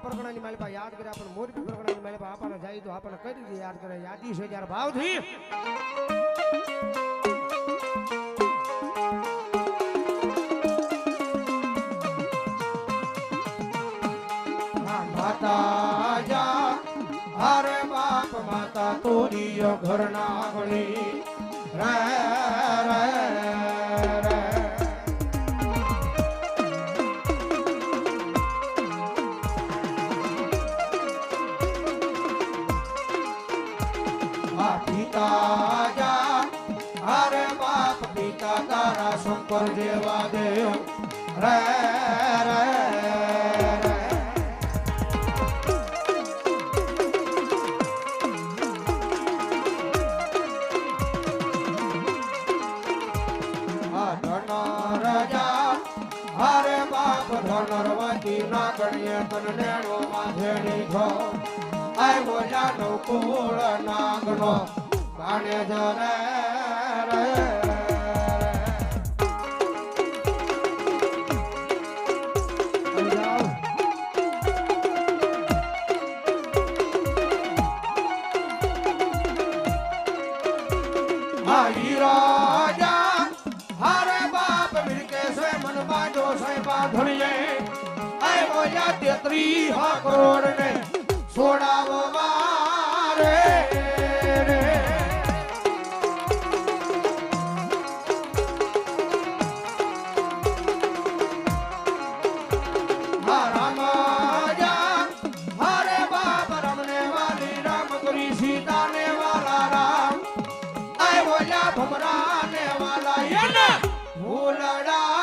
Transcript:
પરગણાની માલિકા યાદ કરે આપણે મોરબી પરગણાની માલિકા આપણને જાય તો આપણને કરી દે યાદ કરે યાદી છે યાર ભાવથી માતા જા અરે બાપ માતા તોરી ઘરના આંગણી રે રે રે પિતા જા અરે બાપ પિતા તારા શંકર જેવા દેવ રે રે હરે બાપ ધનરવતી ના ગણીએ તન નેણો માધેણી છો આય બોલ્યા નો કુળ નાગનો કાણે જરે રે તેત્રી હા કરોડ ને છોડાવો મારે હરે બાપ રમને વાલી રામ કરી સીતા ને વાલા રામ આય બોલ્યા ભમરા ને વાલા યના ભૂલડા